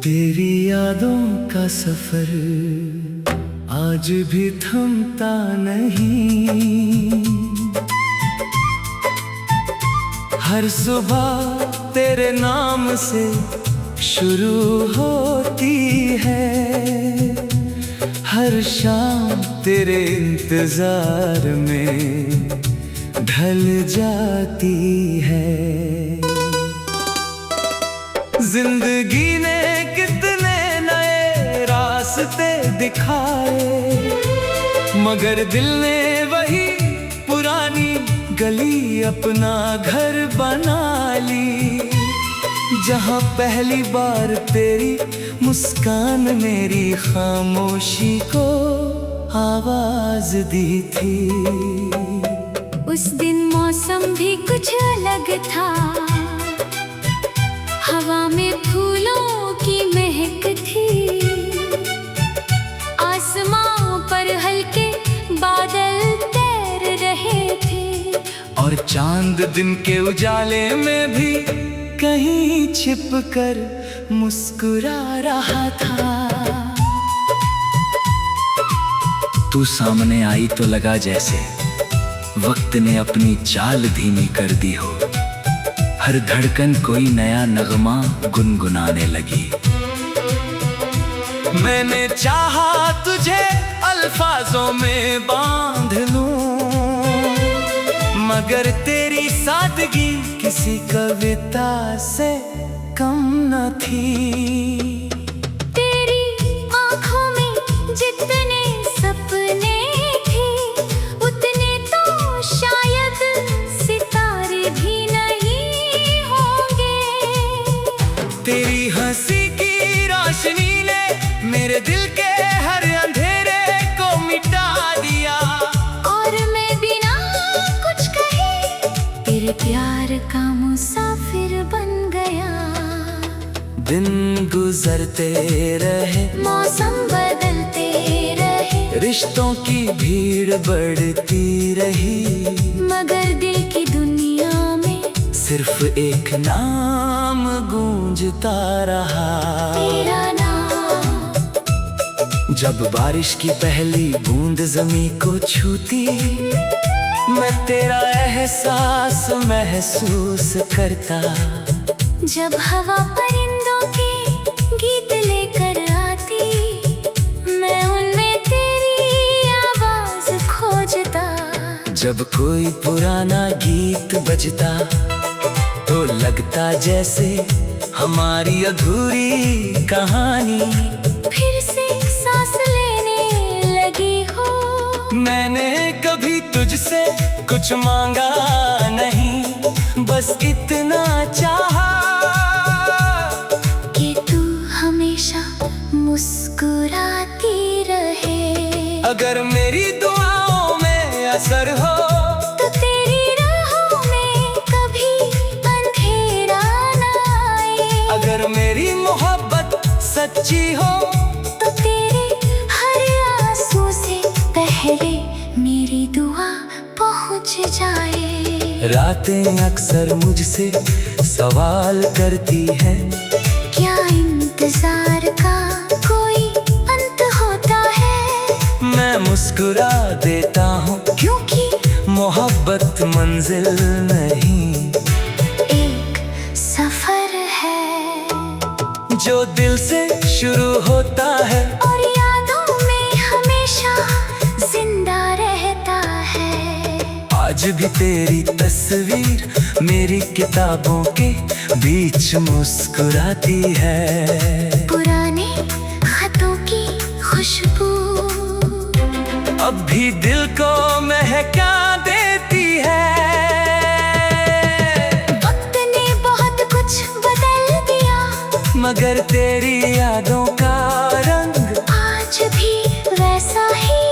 तेरी यादों का सफर आज भी थमता नहीं। हर सुबह तेरे नाम से शुरू होती है, हर शाम तेरे इंतजार में ढल जाती है। जिंदगी ने कितने नए रास्ते दिखाए, मगर दिल ने वही पुरानी गली अपना घर बना ली। जहाँ पहली बार तेरी मुस्कान मेरी खामोशी को आवाज दी थी। उस दिन मौसम भी कुछ अलग था, हवा में फूलों की महक थी। आसमां पर हल्के बादल तैर रहे थे, और चांद दिन के उजाले में भी कहीं छिप कर मुस्कुरा रहा था। तू सामने आई तो लगा जैसे वक्त ने अपनी चाल धीमी कर दी हो। हर धड़कन कोई नया नगमा गुनगुनाने लगी। मैंने चाहा तुझे अल्फाजों में बांध लूं, मगर तेरी सादगी किसी कविता से कम न थी। तेरी आँखों में जितने सपने थे, उतने तो शायद सितारे भी नहीं होंगे। तेरी हंसी की रोशनी ने मेरे दिल के हर अंधेरे को मिटा दिया, और मैं बिना कुछ कहे तेरे प्यार का मुसाफिर बन गया। दिन गुजरते रहे, मौसम बदलते रहे, रिश्तों की भीड़ बढ़ती रही, मगर दिल की दुनिया में सिर्फ एक नाम गूंजता रहा, तेरा नाम। जब बारिश की पहली बूंद जमी को छूती, मैं तेरा एहसास महसूस करता। जब हवा परिंदों के गीत लेकर आती, मैं उनमें तेरी आवाज खोजता। जब कोई पुराना गीत बजता तो लगता जैसे हमारी अधूरी कहानी फिर से सांस लेने लगी हो। मैंने कभी तुझसे कुछ मांगा नहीं, बस इतना चाहा कि तू हमेशा मुस्कुराती रहे। अगर मेरी दुआओं में असर हो तो तेरी राहों में कभी अंधेरा न आए। अगर मेरी मोहब्बत सच्ची हो तो तेरे हर आंसू से पहले मेरी दुआ पहुंच जाए। रातें अक्सर मुझसे सवाल करती है, क्या इंतजार का कोई अंत होता है? मैं मुस्कुरा देता हूँ, क्योंकि मोहब्बत मंजिल नहीं, एक सफर है जो दिल से शुरू होता है और यादों में हमेशा जिंदा रहता है। आज भी तेरी तस्वीर मेरी किताबों के बीच मुस्कुराती है। पुराने खतों की खुशबू अब भी दिल को महका देती है। वक्त ने बहुत कुछ बदल दिया, मगर तेरी यादों का रंग आज भी वैसा ही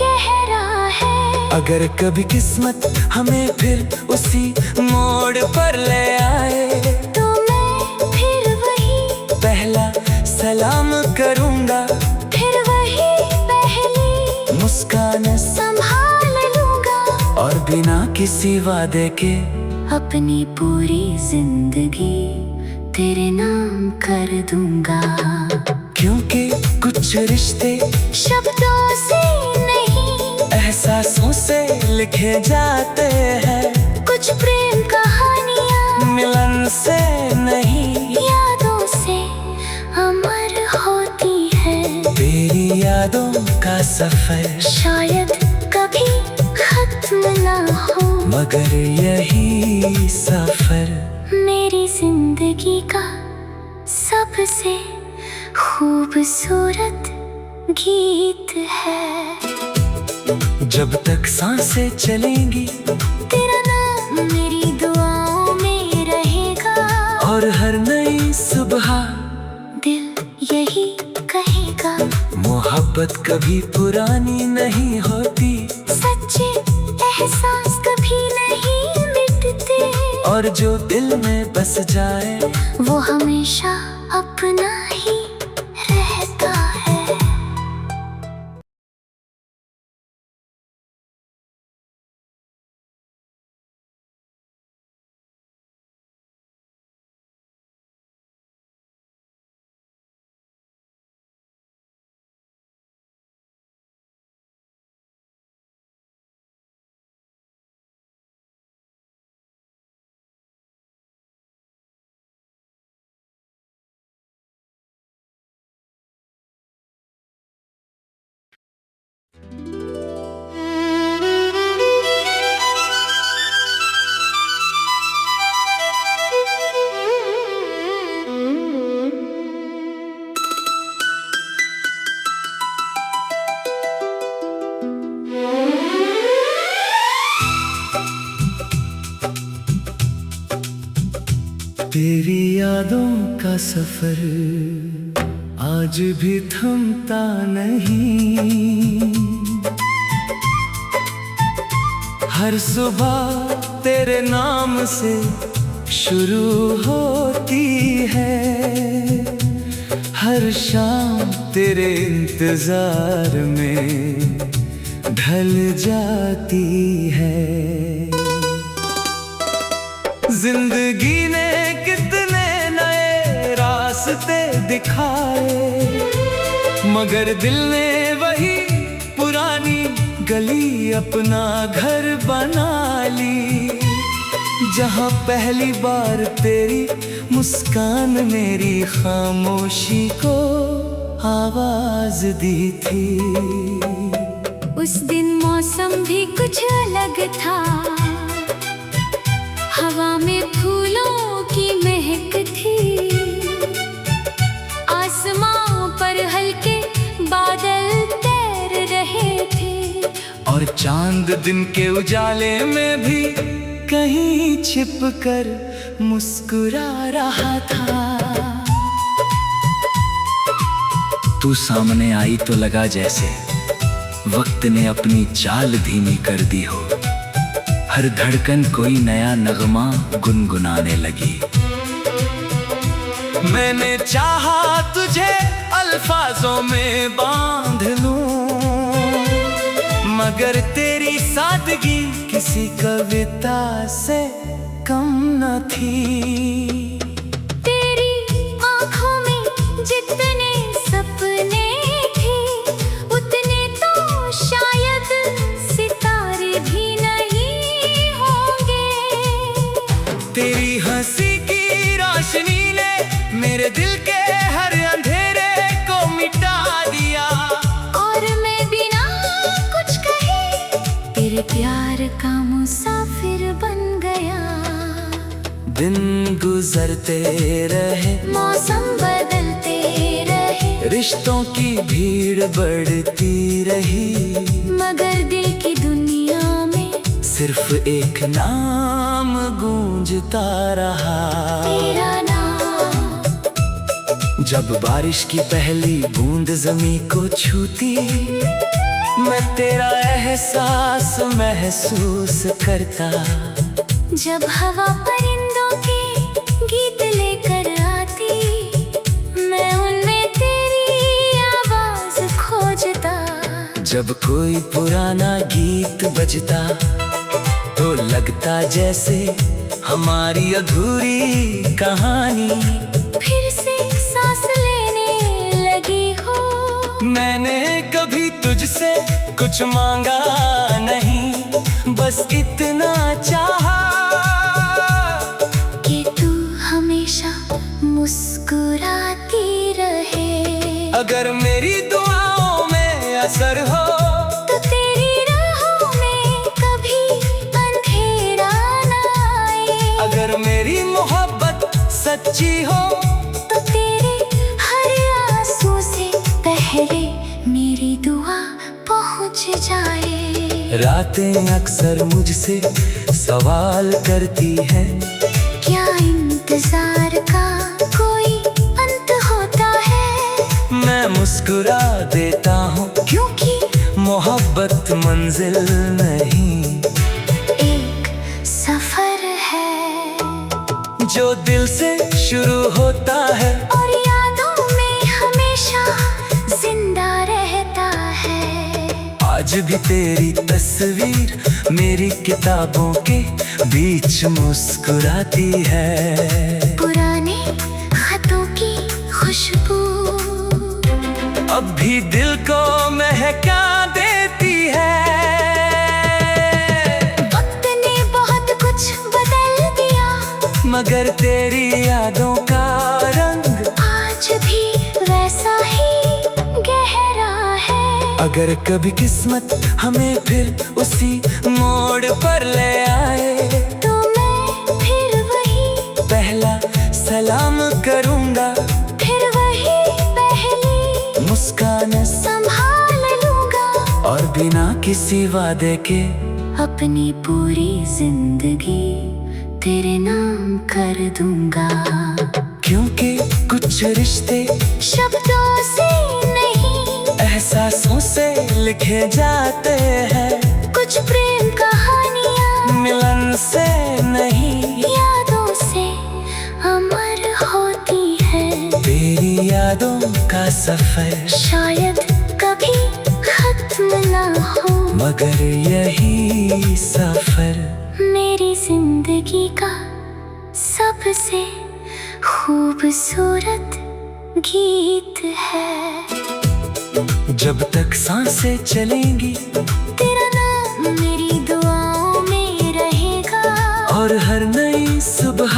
गहरा है। अगर कभी किस्मत हमें फिर उसी मोड़ पर ले आए, तो मैं फिर वही पहला सलाम करूंगा, फिर वही पहली मुस्कान संभाल लूंगा, और बिना किसी वादे के अपनी पूरी जिंदगी तेरे नाम कर दूंगा। क्योंकि कुछ रिश्ते शब्दों से नहीं, एहसासों से लिखे जाते हैं। कुछ प्रेम कहानियाँ मिलन से नहीं, यादों से अमर होती है। तेरी यादों का सफर शायद कभी खत्म ना हो, मगर यही सफर मेरी जिंदगी का सबसे खूबसूरत गीत है। जब तक सांसें चलेंगी तेरा नाम मेरी दुआओं में रहेगा, और हर नई सुबह दिल यही कहेगा। मोहब्बत कभी पुरानी नहीं होती, सच्चे एहसास कभी नहीं मिटते, और जो दिल में बस जाए वो हमेशा अपना ही रहता है। तेरी यादों का सफर आज भी थमता नहीं। हर सुबह तेरे नाम से शुरू होती है, हर शाम तेरे इंतजार में ढल जाती है। जिंदगी ने कितने नए रास्ते दिखाए, मगर दिल ने वही पुरानी गली अपना घर बना ली। जहाँ पहली बार तेरी मुस्कान मेरी खामोशी को आवाज दी थी। उस दिन मौसम भी कुछ अलग था, हवा में फूलों की महक थी। आसमां पर हल्के बादल तैर रहे थे, और चांद दिन के उजाले में भी कहीं छिप कर मुस्कुरा रहा था। तू सामने आई तो लगा जैसे वक्त ने अपनी चाल धीमी कर दी हो। हर धड़कन कोई नया नगमा गुनगुनाने लगी। मैंने चाहा तुझे अल्फाजों में बांध लूं, मगर तेरी सादगी किसी कविता से कम न थी। तेरी आँखों में जितने सपने थे, उतने तो शायद सितारे भी नहीं होंगे। तेरी हंसी की रोशनी ने मेरे दिल के हर अंधेरे को मिटा दिया। और मैं बिना कुछ कहे तेरे प्यार का मुसाफिर बन गया। दिन गुजरते रहे, मौसम बदलते रहे, रिश्तों की भीड़ बढ़ती रही, मगर दिल की दुनिया में सिर्फ एक नाम गूंजता रहा। तेरा नाम। जब बारिश की पहली बूंद जमी को छूती, मैं तेरा एहसास महसूस करता। जब हवा परिंदों के गीत लेकर आती, मैं उनमें तेरी आवाज खोजता। जब कोई पुराना गीत बजता तो लगता जैसे हमारी अधूरी कहानी। फिर से सांस लेने लगी हो। मैंने कभी तुझसे कुछ मांगा नहीं, बस इतना चाहा कि तू हमेशा मुस्कुराती रहे। अगर मेरी दुआओं में असर हो तो तेरी राहों में कभी अंधेरा न आए। अगर मेरी मोहब्बत सच्ची हो तो तेरे हर आंसू से पहले मेरी दुआ पहुंच जाए। रातें अक्सर मुझसे सवाल करती हैं, क्या इंतजार का कोई अंत होता है? मैं मुस्कुरा देता हूँ क्योंकि मोहब्बत मंजिल नहीं, एक सफर है जो दिल से शुरू होता है और यादों में हमेशा जिंदा रहता है। आज भी तेरी तस्वीर मेरी किताबों के बीच मुस्कुराती है। पुराने खतों की खुशबू अब भी दिल को महका देती है। वक्त ने बहुत कुछ बदल दिया, मगर तेरी यादों का रंग आज भी वैसा ही गहरा है। अगर कभी किस्मत हमें फिर उसी मोड़ पर ले आए तो मैं फिर वही पहला सलाम करूंगा, फिर वही पहली मुस्कान संभाल लूंगा और बिना किसी वादे के अपनी पूरी जिंदगी तेरे नाम कर दूंगा। क्योंकि कुछ रिश्ते शब्दों से नहीं एहसासों से लिखे जाते हैं, कुछ प्रेम कहानियाँ मिलन से नहीं यादों से अमर होती है। तेरी यादों का सफर शायद कभी खत्म ना हो, मगर यही सफर मेरी जिंदगी का सबसे खूबसूरत गीत है। जब तक सांसें चलेंगी तेरा नाम मेरी दुआओं में रहेगा और हर नई सुबह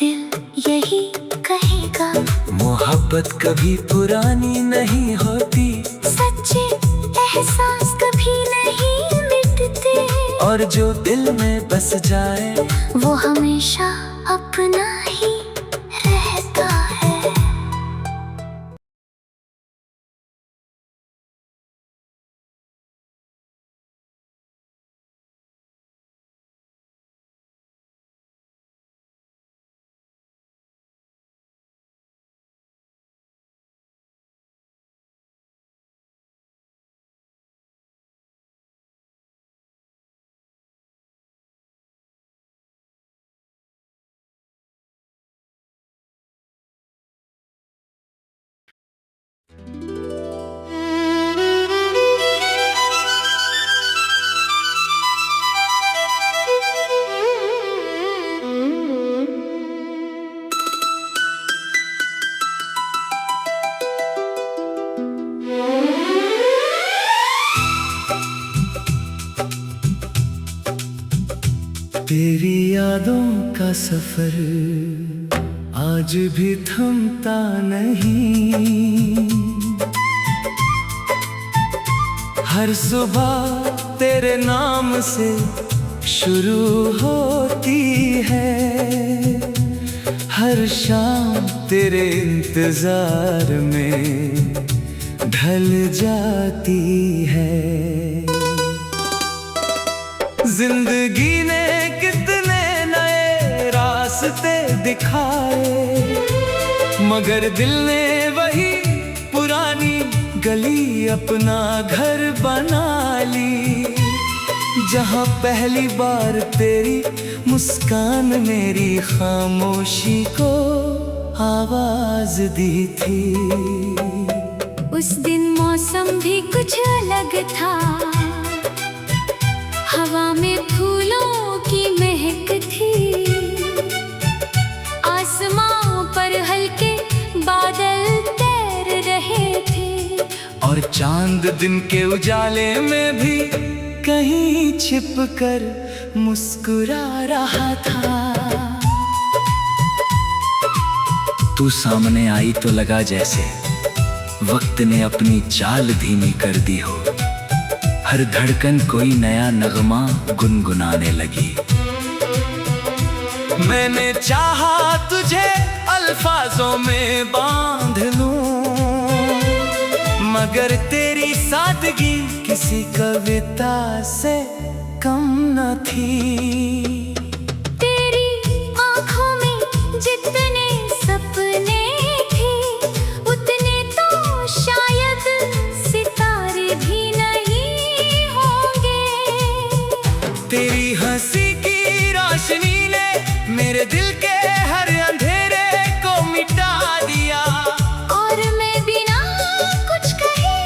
दिल यही कहेगा, मोहब्बत कभी पुरानी नहीं होती सच्चे एहसास कभी नहीं मिटते और जो दिल में बस जाए वो हमेशा अपना ही रहता है। तेरी यादों का सफर आज भी थमता नहीं, हर सुबह तेरे नाम से शुरू होती है, हर शाम तेरे इंतजार में ढल जाती है। जिंदगी ने कितने नए रास्ते दिखाए, मगर दिल ने वही पुरानी गली अपना घर बना ली, जहाँ पहली बार तेरी मुस्कान मेरी खामोशी को आवाज दी थी। उस दिन मौसम भी कुछ अलग था, हवा में फूलों की महक थी, चांद दिन के उजाले में भी कहीं छिप कर मुस्कुरा रहा था। तू सामने आई तो लगा जैसे वक्त ने अपनी चाल धीमी कर दी हो। हर धड़कन कोई नया नगमा गुनगुनाने लगी। मैंने चाहा तुझे अल्फाजों में बांध लूं, मगर तेरी सादगी किसी कविता से कम न थी। तेरी आँखों में जितने सपने थे उतने तो शायद सितारे भी नहीं होंगे। तेरी हंसी की रोशनी ने मेरे दिल के हर अंधेरे को मिटा दिया। और मैं बिना कुछ कहे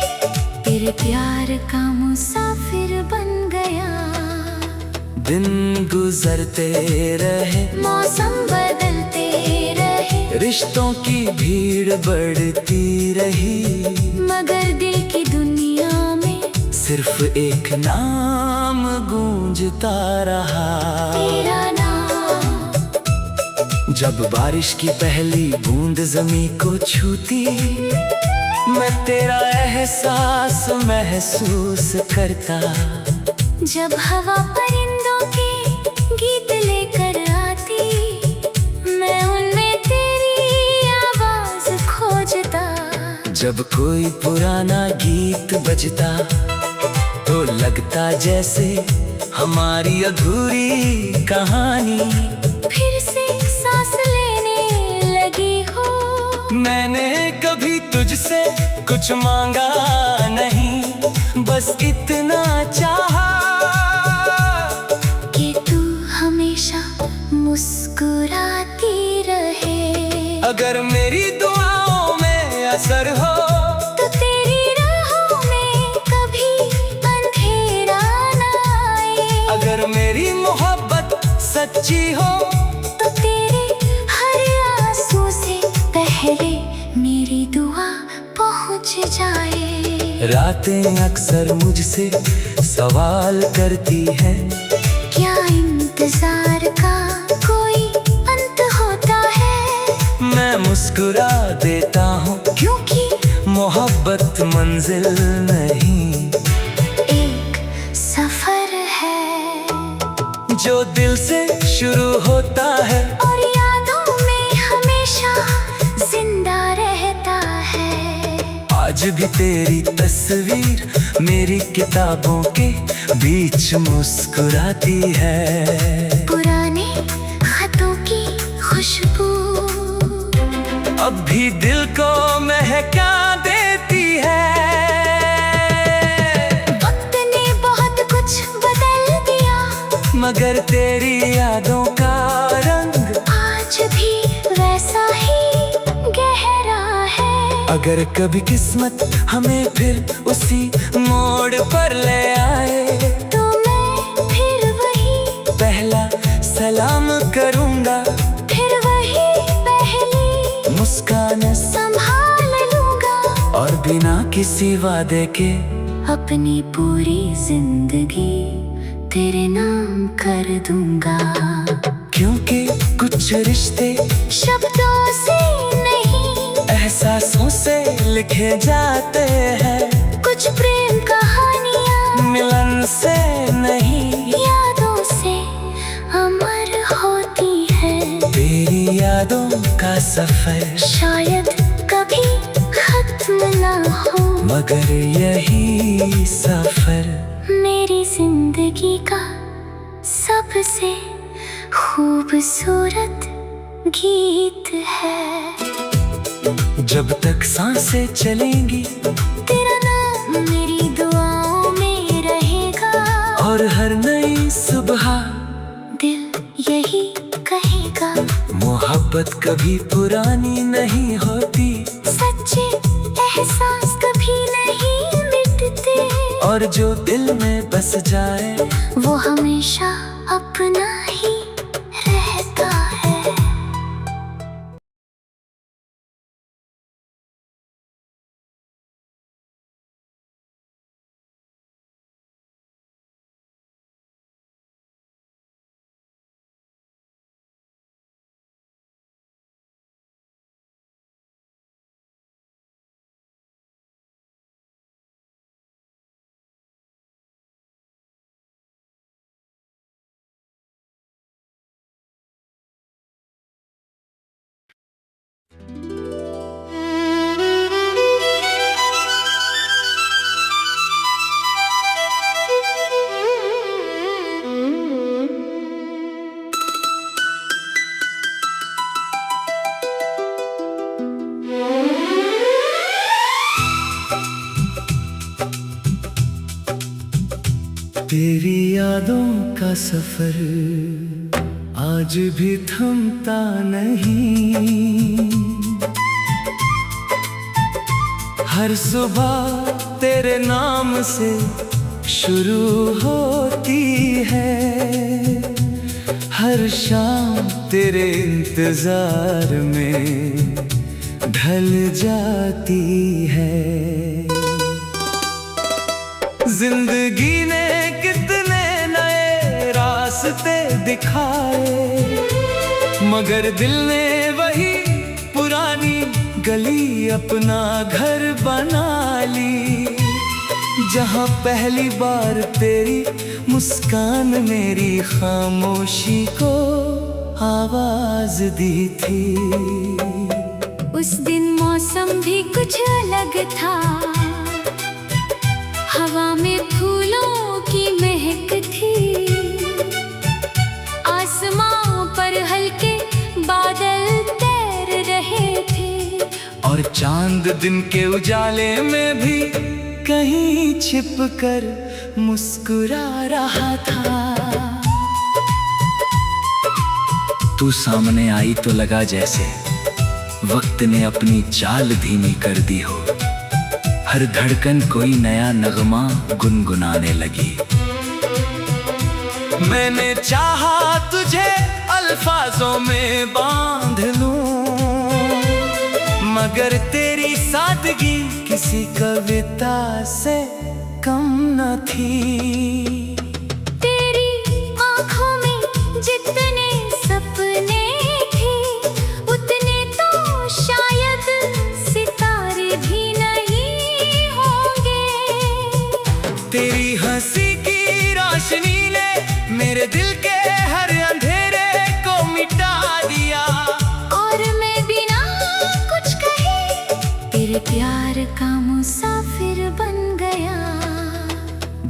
तेरे प्यार का मुसाफिर बन गया। दिन गुजरते रहे, मौसम बदलते रहे, रिश्तों की भीड़ बढ़ती रही, मगर दिल की दुनिया में सिर्फ एक नाम गूंजता रहा। तेरा नाम। जब बारिश की पहली बूंद जमीन को छूती, मैं तेरा एहसास महसूस करता। जब हवा परिंदों के गीत लेकर आती, मैं उनमें तेरी आवाज खोजता। जब कोई पुराना गीत बजता तो लगता जैसे हमारी अधूरी कहानी फिर से सांस लेने लगी हो। मैंने कभी तुझसे कुछ मांगा नहीं, बस इतना चाहा कि तू हमेशा मुस्कुराती रहे। अगर मेरी दुआओं में असर हो तो तेरी राहों में कभी अंधेरा न आए। अगर मेरी मोहब्बत सच्ची हो तो तेरे हर आंसू से पहले मेरी दुआ पहुंच जाए। रातें अक्सर मुझसे सवाल करती है, क्या इंतजार का कोई अंत होता है? मैं मुस्कुरा देता हूँ क्योंकि मोहब्बत मंजिल नहीं, एक सफर है जो दिल से शुरू होता है और यादों में हमेशा जिंदा रहता है। आज भी तेरी तस्वीर मेरी किताबों के बीच मुस्कुराती है। पुराने खतों की खुशबू अब भी दिल को महका देती है। वक्त ने बहुत कुछ बदल दिया, मगर तेरी यादों का रंग आज भी वैसा ही गहरा है। अगर कभी किस्मत हमें फिर उसी मोड़ पर ले आए तो मैं फिर वही पहला सलाम करूंगा, फिर वही पहली मुस्कान संभाल लूंगा और बिना किसी वादे के अपनी पूरी जिंदगी तेरे नाम कर दूंगा। क्योंकि कुछ रिश्ते शब्दों से नहीं एहसासों से लिखे जाते हैं, कुछ प्रेम कहानियाँ मिलन से नहीं यादों से अमर होती है। तेरी यादों का सफर शायद कभी खत्म ना हो, मगर यही सफर मेरी जिंदगी का सबसे खूबसूरत गीत है। जब तक सांसें चलेंगी तेरा नाम मेरी दुआओं में रहेगा और हर नई सुबह दिल यही कहेगा, मोहब्बत कभी पुरानी नहीं होती, सच्चे एहसास कभी नहीं मिटते, और जो दिल में बस जाए वो हमेशा अपना ही तेरी यादों का सफर आज भी थमता नहीं। हर सुबह तेरे नाम से शुरू होती है, हर शाम तेरे इंतजार में ढल जाती है। जिंदगी ने कितने नए रास्ते दिखाए, मगर दिल ने वही पुरानी गली अपना घर बना ली। जहाँ पहली बार तेरी मुस्कान मेरी खामोशी को आवाज दी थी। उस दिन मौसम भी कुछ अलग था, हवा में फूलों की महक थी। आसमां पर हल्के बादल तैर रहे थे, और चांद दिन के उजाले में भी कहीं छिप कर मुस्कुरा रहा था। तू सामने आई तो लगा जैसे वक्त ने अपनी चाल धीमी कर दी हो, हर धड़कन कोई नया नगमा गुनगुनाने लगी। मैंने चाहा तुझे अल्फाजों में बांध लूं, मगर तेरी सादगी किसी कविता से कम न थी। तेरी आँखों में जितने सपने थे, उतने तो शायद सितारे भी नहीं होंगे। तेरी हंसी की रोशनी ने मेरे दिल के हर अंधेरे को मिटा दिया, और मैं बिना कुछ कहे तेरे प्यार का मुसाफिर बन गया।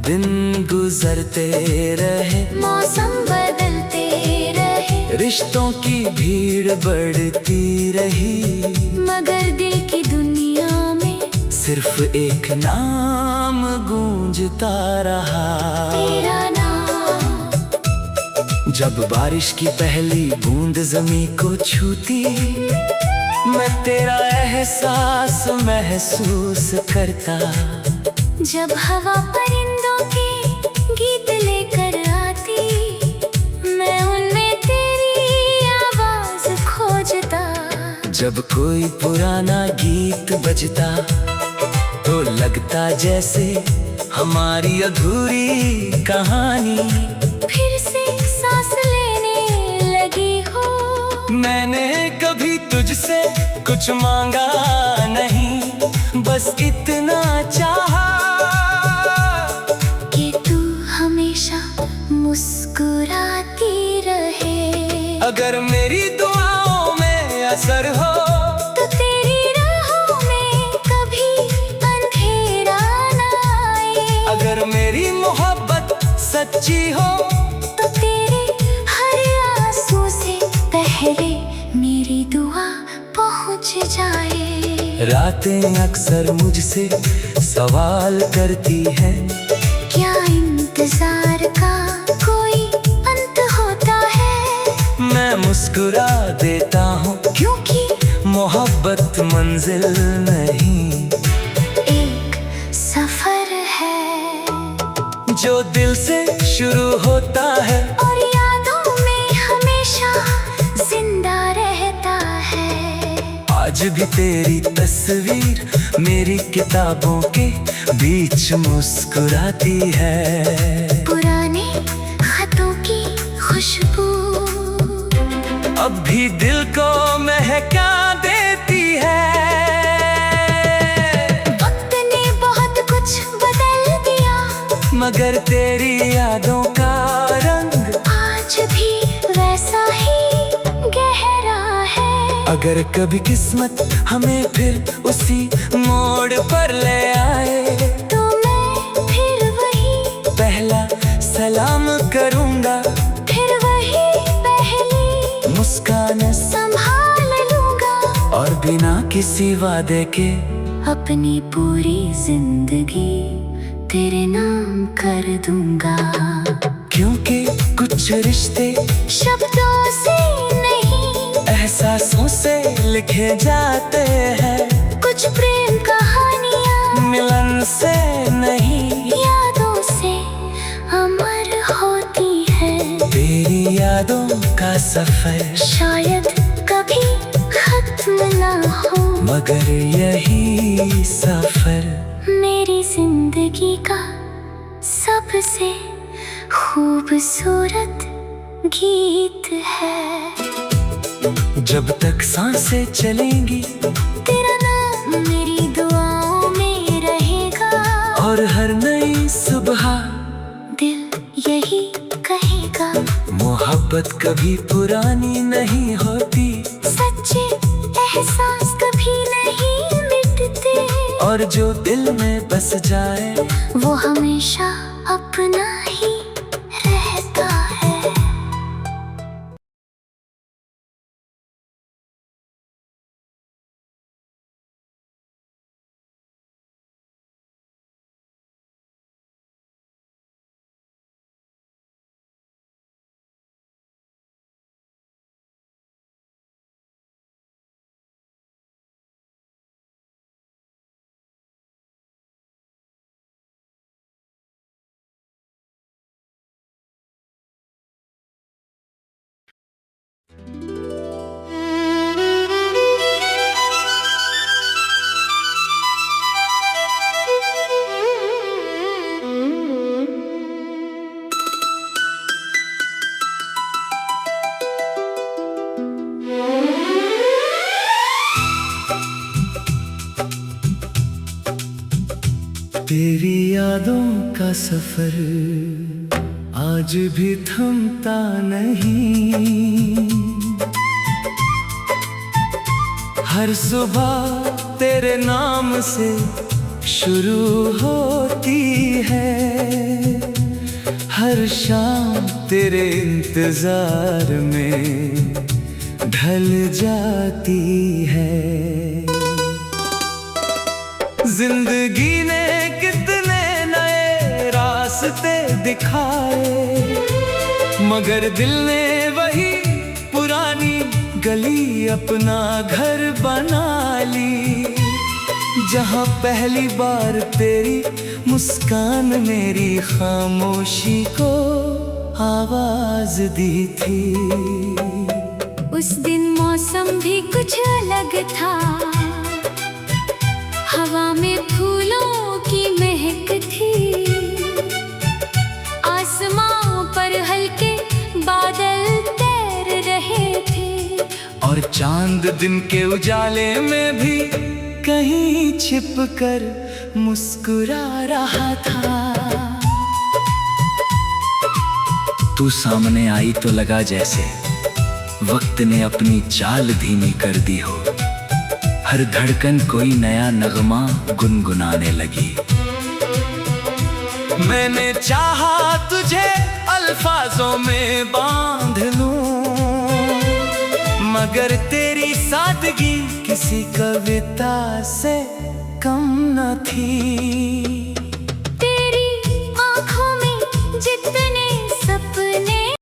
दिन गुजरते रहे, मौसम बदलते रहे, रिश्तों की भीड़ बढ़ती रही, मगर दिल की दुनिया में सिर्फ एक नाम गूंजता रहा, तेरा नाम। जब बारिश की पहली बूंद जमीन को छूती, मैं तेरा एहसास महसूस करता। जब हवा परिंदों के गीत लेकर आती, मैं उनमें तेरी आवाज खोजता। जब कोई पुराना गीत बजता तो लगता जैसे हमारी अधूरी कहानी फिर से सांस लेने लगी हो। मैंने कभी तुझसे कुछ मांगा नहीं, बस इतना चाहा कि तू हमेशा मुस्कुराती रहे। अगर मेरी दुआओं में असर हो तो तेरी राहों में कभी अंधेरा न आए। अगर मेरी मोहब्बत सच्ची हो तो तेरे हर आंसू से पहले मेरी दुआ पहुंच जाए। रातें अक्सर मुझसे सवाल करती है, क्या इंतजार का कोई अंत होता है? मैं मुस्कुरा देता हूँ, क्योंकि मोहब्बत मंजिल नहीं, एक सफर है जो दिल से शुरू होता है और यादों में हमेशा जिंदा रहता है। आज भी तेरी तस्वीर मेरी किताबों के बीच मुस्कुराती है। पुराने खतों की खुशबू अब भी दिल को महका देती है। वक्त ने बहुत कुछ बदल दिया, मगर तेरी यादों का रंग आज भी वैसा ही गहरा है। अगर कभी किस्मत हमें फिर उसी मोड़ पर ले आए, तो मैं फिर वही पहला सलाम करूंगा, फिर वही पहली मुस्कान संभाल लूंगा, और बिना किसी वादे के अपनी पूरी जिंदगी तेरे नाम कर दूंगा। क्योंकि कुछ रिश्ते शब्दों से नहीं, एहसासों से लिखे जाते हैं। कुछ प्रेम कहानियाँ मिलन से नहीं, यादों से अमर होती है। तेरी यादों का सफर शायद कभी खत्म ना हो, मगर यही सफर मेरी जिंदगी का सबसे खूबसूरत गीत है। जब तक सांसें चलेंगी तेरा नाम मेरी दुआओं में रहेगा, और हर नई सुबह दिल यही कहेगा। मोहब्बत कभी पुरानी नहीं होती, सच्चे एहसास कभी नहीं मिटते, और जो दिल में बस जाए वो हमेशा अपना ही रहता है। तेरी यादों का सफर आज भी थमता नहीं। हर सुबह तेरे नाम से शुरू होती है, हर शाम तेरे इंतजार में ढल जाती है। जिंदगी ने कितने नए रास्ते दिखाए, मगर दिल ने वही पुरानी गली अपना घर बना ली। जहाँ पहली बार तेरी मुस्कान मेरी खामोशी को आवाज दी थी। उस दिन मौसम भी कुछ अलग था, हवा में फूलों की महक थी। आसमां पर हल्के बादल तैर रहे थे, और चांद दिन के उजाले में भी कहीं छिप कर मुस्कुरा रहा था। तू सामने आई तो लगा जैसे वक्त ने अपनी चाल धीमी कर दी हो, हर धड़कन कोई नया नगमा गुनगुनाने लगी। मैंने चाहा तुझे अल्फाजों में बांध लूं, मगर तेरी सादगी किसी कविता से कम न थी। तेरी आँखों में जितने